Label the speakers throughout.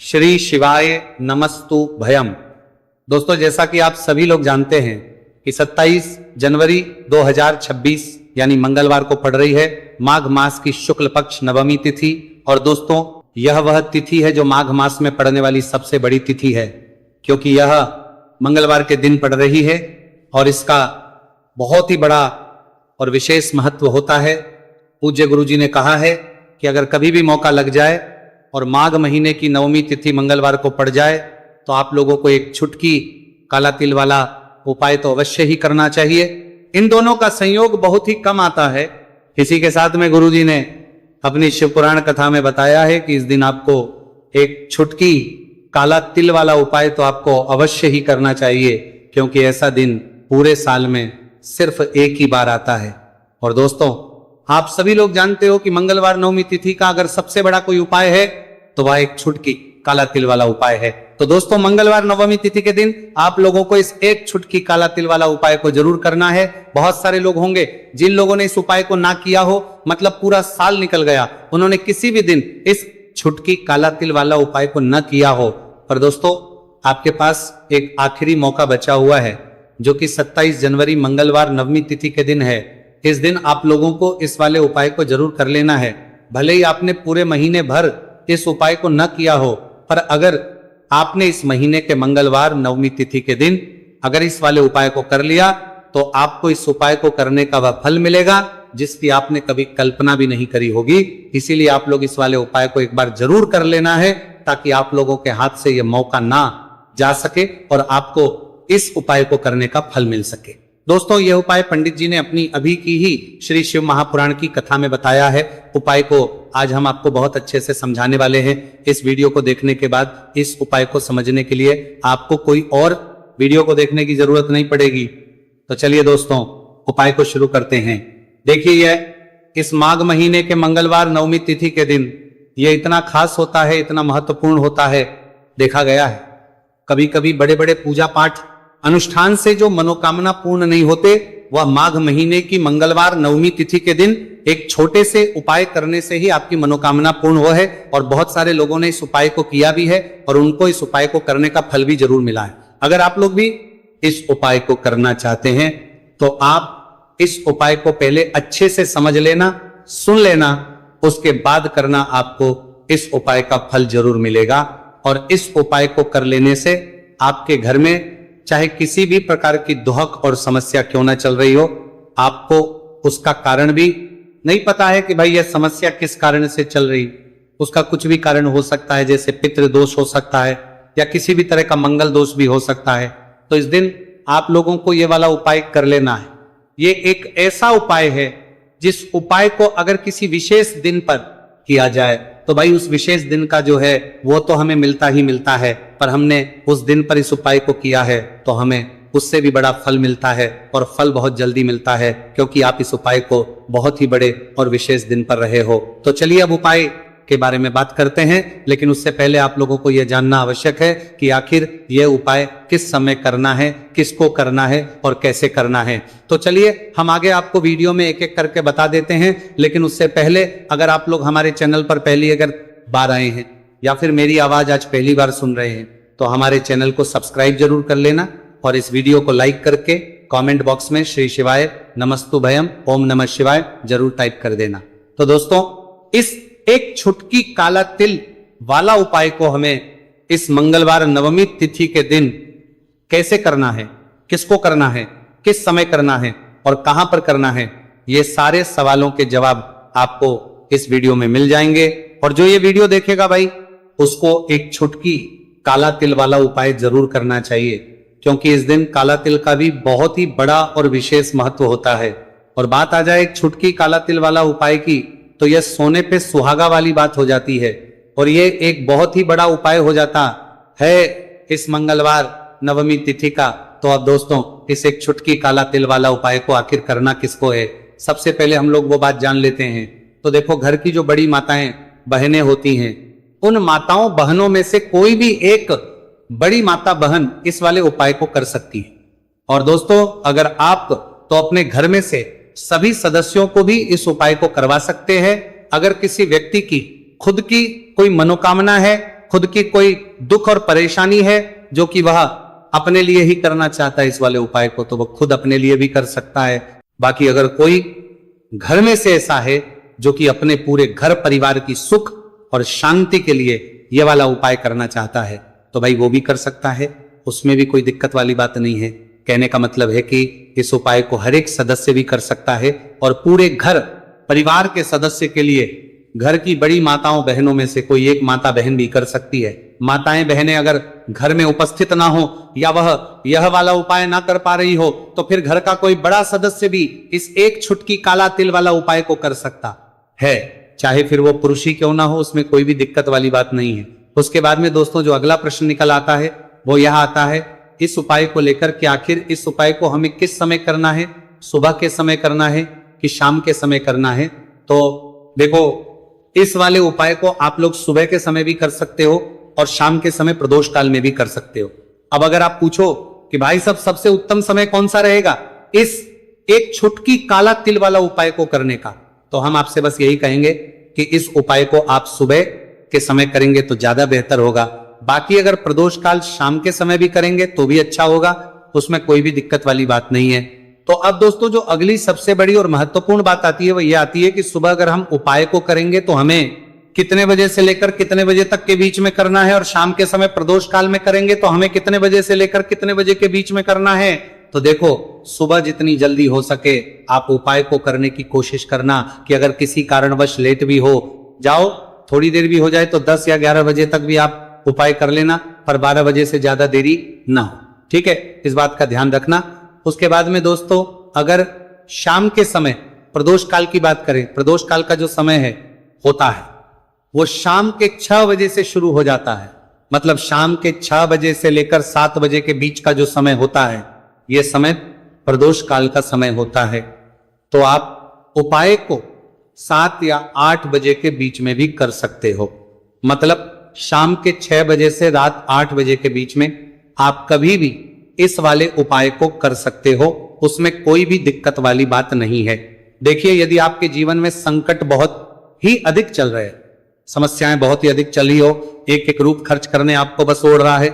Speaker 1: श्री शिवाय नमस्तु भयम। दोस्तों, जैसा कि आप सभी लोग जानते हैं कि 27 जनवरी 2026 यानी मंगलवार को पड़ रही है माघ मास की शुक्ल पक्ष नवमी तिथि। और दोस्तों, यह वह तिथि है जो माघ मास में पड़ने वाली सबसे बड़ी तिथि है, क्योंकि यह मंगलवार के दिन पड़ रही है और इसका बहुत ही बड़ा और विशेष महत्व होता है। पूज्य गुरु जी ने कहा है कि अगर कभी भी मौका लग जाए और माघ महीने की नवमी तिथि मंगलवार को पड़ जाए तो आप लोगों को एक छुटकी काला तिल वाला उपाय तो अवश्य ही करना चाहिए। इन दोनों का संयोग बहुत ही कम आता है। इसी के साथ में गुरु जी ने अपनी शिव पुराण कथा में बताया है कि इस दिन आपको एक छुटकी काला तिल वाला उपाय तो आपको अवश्य ही करना चाहिए, क्योंकि ऐसा दिन पूरे साल में सिर्फ एक ही बार आता है। और दोस्तों, आप सभी लोग जानते हो कि मंगलवार नवमी तिथि का अगर सबसे बड़ा कोई उपाय है तो वह एक छुटकी काला तिल वाला उपाय है। तो दोस्तों, मंगलवार नवमी तिथि के दिन आप लोगों को इस एक छुटकी काला तिल वाला उपाय को जरूर करना है। बहुत सारे लोग होंगे जिन लोगों ने इस उपाय को ना किया हो, मतलब पूरा साल निकल गया, उन्होंने किसी भी दिन इस छुटकी काला तिल वाला उपाय को न किया हो। पर दोस्तों, आपके पास एक आखिरी मौका बचा हुआ है, जो कि 27 जनवरी मंगलवार नवमी तिथि के दिन है। इस दिन आप लोगों को इस वाले उपाय को जरूर कर लेना है। भले ही आपने पूरे महीने भर इस उपाय को न किया हो, पर अगर आपने इस महीने के मंगलवार नवमी तिथि के दिन अगर इस वाले उपाय को कर लिया तो आपको इस उपाय को करने का वह फल मिलेगा जिसकी आपने कभी कल्पना भी नहीं करी होगी। इसीलिए आप लोग इस वाले उपाय को एक बार जरूर कर लेना है, ताकि आप लोगों के हाथ से यह मौका ना जा सके और आपको इस उपाय को करने का फल मिल सके। दोस्तों, यह उपाय पंडित जी ने अपनी अभी की ही श्री शिव महापुराण की कथा में बताया है। उपाय को आज हम आपको बहुत अच्छे से समझाने वाले हैं। इस वीडियो को देखने के बाद इस उपाय को समझने के लिए आपको कोई और वीडियो को देखने की जरूरत नहीं पड़ेगी। तो चलिए दोस्तों, उपाय को शुरू करते हैं। देखिए, यह इस माघ महीने के मंगलवार नवमी तिथि के दिन यह इतना खास होता है, इतना महत्वपूर्ण होता है। देखा गया है कभी कभी बड़े बड़े पूजा पाठ अनुष्ठान से जो मनोकामना पूर्ण नहीं होते, वह माघ महीने की मंगलवार नवमी तिथि के दिन एक छोटे से उपाय करने से ही आपकी मनोकामना पूर्ण हो है। और बहुत सारे लोगों ने इस उपाय को किया भी है और उनको इस उपाय को करने का फल भी जरूर मिला है। अगर आप लोग भी इस उपाय को करना चाहते हैं तो आप इस उपाय को पहले अच्छे से समझ लेना, सुन लेना, उसके बाद करना। आपको इस उपाय का फल जरूर मिलेगा। और इस उपाय को कर लेने से आपके घर में चाहे किसी भी प्रकार की दुहक और समस्या क्यों ना चल रही हो, आपको उसका कारण भी नहीं पता है कि भाई यह समस्या किस कारण से चल रही, उसका कुछ भी कारण हो सकता है, जैसे पितृ दोष हो सकता है या किसी भी तरह का मंगल दोष भी हो सकता है। तो इस दिन आप लोगों को यह वाला उपाय कर लेना है। ये एक ऐसा उपाय है जिस उपाय को अगर किसी विशेष दिन पर किया जाए तो भाई उस विशेष दिन का जो है वो तो हमें मिलता ही मिलता है, पर हमने उस दिन पर इस उपाय को किया है तो हमें उससे भी बड़ा फल मिलता है और फल बहुत जल्दी मिलता है, क्योंकि आप इस उपाय को बहुत ही बड़े और विशेष दिन पर रहे हो। तो चलिए अब उपाय के बारे में बात करते हैं, लेकिन उससे पहले आप लोगों को यह जानना आवश्यक है कि आखिर यह उपाय किस समय करना है, किसको करना है और कैसे करना है। तो चलिए हम आगे आपको वीडियो में एक एक करके बता देते हैं। लेकिन उससे पहले अगर आप लोग हमारे चैनल पर पहली अगर बार आए हैं या फिर मेरी आवाज आज पहली बार सुन रहे हैं तो हमारे चैनल को सब्सक्राइब जरूर कर लेना और इस वीडियो को लाइक करके कमेंट बॉक्स में श्री शिवाय नमस्तु भयम ओम नमः शिवाय जरूर टाइप कर देना। तो दोस्तों, इस एक छुटकी काला तिल वाला उपाय को हमें इस मंगलवार नवमी तिथि के दिन कैसे करना है, किसको करना है, किस समय करना है और कहां पर करना है, ये सारे सवालों के जवाब आपको इस वीडियो में मिल जाएंगे। और जो ये वीडियो देखेगा भाई, उसको एक छुटकी काला तिल वाला उपाय जरूर करना चाहिए, क्योंकि इस दिन काला तिल का भी बहुत ही बड़ा और विशेष महत्व होता है। और बात आ जाए एक छुटकी काला तिल वाला उपाय की, तो यह सोने पे सुहागा वाली बात हो जाती है और ये एक बहुत ही बड़ा उपाय हो जाता है इस मंगलवार नवमी तिथि का। तो अब दोस्तों, इस एक छुटकी काला तिल वाला उपाय को आखिर करना किसको है, सबसे पहले हम लोग वो बात जान लेते हैं। तो देखो, घर की जो बड़ी माताएं बहनें होती हैं, उन माताओं बहनों में से कोई भी एक बड़ी माता बहन इस वाले उपाय को कर सकती है। और दोस्तों, अगर आप तो अपने घर में से सभी सदस्यों को भी इस उपाय को करवा सकते हैं। अगर किसी व्यक्ति की खुद की कोई मनोकामना है, खुद की कोई दुख और परेशानी है जो कि वह अपने लिए ही करना चाहता है इस वाले उपाय को, तो वह खुद अपने लिए भी कर सकता है। बाकी अगर कोई घर में से ऐसा है जो कि अपने पूरे घर परिवार की सुख और शांति के लिए यह वाला उपाय करना चाहता है तो भाई वो भी कर सकता है, उसमें भी कोई दिक्कत वाली बात नहीं है। कहने का मतलब है कि इस उपाय को हर एक सदस्य भी कर सकता है और पूरे घर परिवार के सदस्य के लिए घर की बड़ी माताओं बहनों में से कोई एक माता बहन भी कर सकती है। माताएं बहनें अगर घर में उपस्थित ना हो या वह यह वाला उपाय ना कर पा रही हो तो फिर घर का कोई बड़ा सदस्य भी इस एक छुटकी काला तिल वाला उपाय को कर सकता है, चाहे फिर वो पुरुष ही क्यों ना हो, उसमें कोई भी दिक्कत वाली बात नहीं है। उसके बाद में दोस्तों जो अगला प्रश्न निकल आता है वो यह आता है इस उपाय को लेकर कि आखिर इस उपाय को हमें किस समय करना है, सुबह के समय करना है कि शाम के समय करना है। तो देखो इस वाले उपाय को आप लोग सुबह के समय भी कर सकते हो और शाम के समय प्रदोष काल में भी कर सकते हो। अब अगर आप पूछो कि भाई साहब सबसे उत्तम समय कौन सा रहेगा इस एक छुटकी काला तिल वाला उपाय को करने का, तो हम आपसे बस यही कहेंगे कि इस उपाय को आप सुबह के समय करेंगे तो ज्यादा बेहतर होगा। बाकी अगर प्रदोष काल शाम के समय भी करेंगे तो भी अच्छा होगा, उसमें कोई भी दिक्कत वाली बात नहीं है। तो अब दोस्तों जो अगली सबसे बड़ी और महत्वपूर्ण बात आती है वो ये आती है कि सुबह अगर हम उपाय को करेंगे तो हमें कितने बजे से लेकर कितने बजे तक के बीच में करना है, और शाम के समय प्रदोष काल में करेंगे तो हमें कितने बजे से लेकर कितने बजे के बीच में करना है। तो देखो सुबह जितनी जल्दी हो सके आप उपाय को करने की कोशिश करना कि अगर किसी कारणवश लेट भी हो जाओ, थोड़ी देर भी हो जाए तो 10 या 11 बजे तक भी आप उपाय कर लेना, पर 12 बजे से ज्यादा देरी ना हो, ठीक है, इस बात का ध्यान रखना। उसके बाद में दोस्तों अगर शाम के समय प्रदोष काल की बात करें, प्रदोष काल का जो समय है होता है वो शाम के 6 बजे से शुरू हो जाता है, मतलब शाम के 6 बजे से लेकर 7 बजे के बीच का जो समय होता है यह समय प्रदोष काल का समय होता है। तो आप उपाय को 7 या 8 बजे के बीच में भी कर सकते हो, मतलब शाम के 6 बजे से रात 8 बजे के बीच में आप कभी भी इस वाले उपाय को कर सकते हो, उसमें कोई भी दिक्कत वाली बात नहीं है। देखिए यदि आपके जीवन में संकट बहुत ही अधिक चल रहे हैं, समस्याएं बहुत ही अधिक चली हो, एक एक रूप खर्च करने आपको बस ओढ़ रहा है,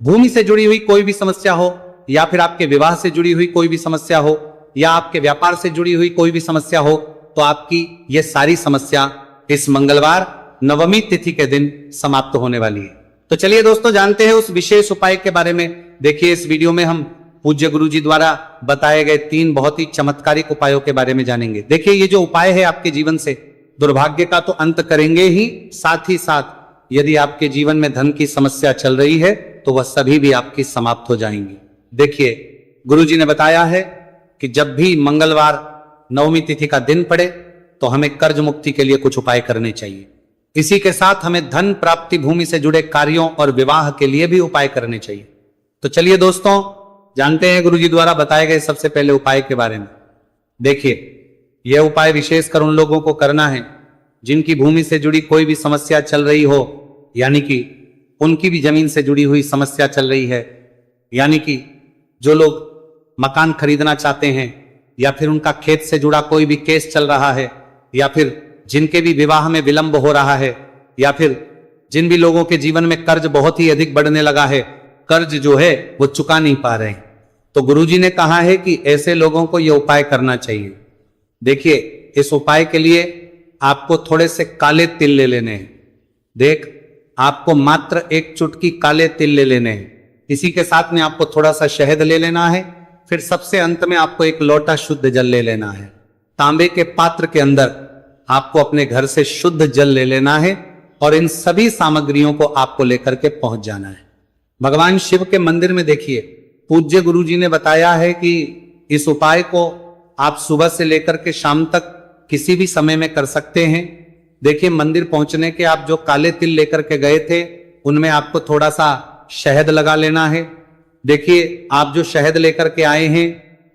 Speaker 1: भूमि से जुड़ी हुई कोई भी समस्या हो या फिर आपके विवाह से जुड़ी हुई कोई भी समस्या हो या आपके व्यापार से जुड़ी हुई कोई भी समस्या हो, तो आपकी ये सारी समस्या इस मंगलवार नवमी तिथि के दिन समाप्त होने वाली है। तो चलिए दोस्तों जानते हैं उस विशेष उपाय के बारे में। देखिए इस वीडियो में हम पूज्य गुरु जी द्वारा बताए गए 3 बहुत ही चमत्कारिक उपायों के बारे में जानेंगे। देखिए ये जो उपाय है आपके जीवन से दुर्भाग्य का तो अंत करेंगे ही, साथ ही साथ यदि आपके जीवन में धन की समस्या चल रही है तो वह सभी भी आपकी समाप्त हो जाएंगी। देखिए गुरु जी ने बताया है कि जब भी मंगलवार नवमी तिथि का दिन पड़े तो हमें कर्ज मुक्ति के लिए कुछ उपाय करने चाहिए। इसी के साथ हमें धन प्राप्ति, भूमि से जुड़े कार्यों और विवाह के लिए भी उपाय करने चाहिए। तो चलिए दोस्तों जानते हैं गुरु जी द्वारा बताए गए सबसे पहले उपाय के बारे में। देखिए यह उपाय विशेषकर उन लोगों को करना है जिनकी भूमि से जुड़ी कोई भी समस्या चल रही हो, यानी कि उनकी भी जमीन से जुड़ी हुई समस्या चल रही है, यानी कि जो लोग मकान खरीदना चाहते हैं या फिर उनका खेत से जुड़ा कोई भी केस चल रहा है, या फिर जिनके भी विवाह में विलंब हो रहा है, या फिर जिन भी लोगों के जीवन में कर्ज बहुत ही अधिक बढ़ने लगा है, कर्ज जो है वो चुका नहीं पा रहे हैं, तो गुरुजी ने कहा है कि ऐसे लोगों को यह उपाय करना चाहिए। देखिए इस उपाय के लिए आपको थोड़े से काले तिल ले लेने हैं। देख आपको मात्र एक चुटकी काले तिल ले लेने हैं, इसी के साथ में आपको थोड़ा सा शहद ले लेना है, फिर सबसे अंत में आपको एक लोटा शुद्ध जल ले लेना है। तांबे के पात्र के अंदर आपको अपने घर से शुद्ध जल ले लेना है और इन सभी सामग्रियों को आपको लेकर के पहुंच जाना है। भगवान शिव के मंदिर में देखिए पूज्य गुरु जी ने बताया है कि इस उपाय को आप सुबह से लेकर के शाम तक किसी भी समय में कर सकते हैं। देखिए मंदिर पहुंचने के आप जो काले तिल लेकर के गए थे उनमें आपको थोड़ा सा शहद लगा लेना है। देखिए आप जो शहद लेकर के आए हैं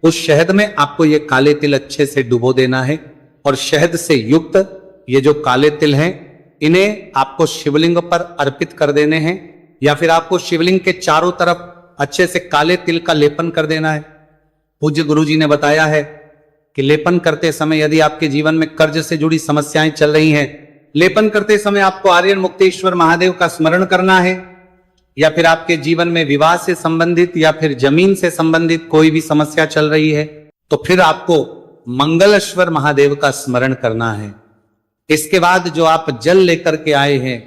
Speaker 1: उस शहद में आपको ये काले तिल अच्छे से डुबो देना है और शहद से युक्त ये जो काले तिल हैं इन्हें आपको शिवलिंग पर अर्पित कर देने हैं, या फिर आपको शिवलिंग के चारों तरफ अच्छे से काले तिल का लेपन कर देना है। पूज्य गुरु जी ने बताया है कि लेपन करते समय यदि आपके जीवन में कर्ज से जुड़ी समस्याएं चल रही हैं लेपन करते समय आपको आर्यन मुक्तेश्वर महादेव का स्मरण करना है, या फिर आपके जीवन में विवाह से संबंधित या फिर जमीन से संबंधित कोई भी समस्या चल रही है, तो फिर आपको मंगलेश्वर महादेव का स्मरण करना है। इसके बाद जो आप जल लेकर के आए हैं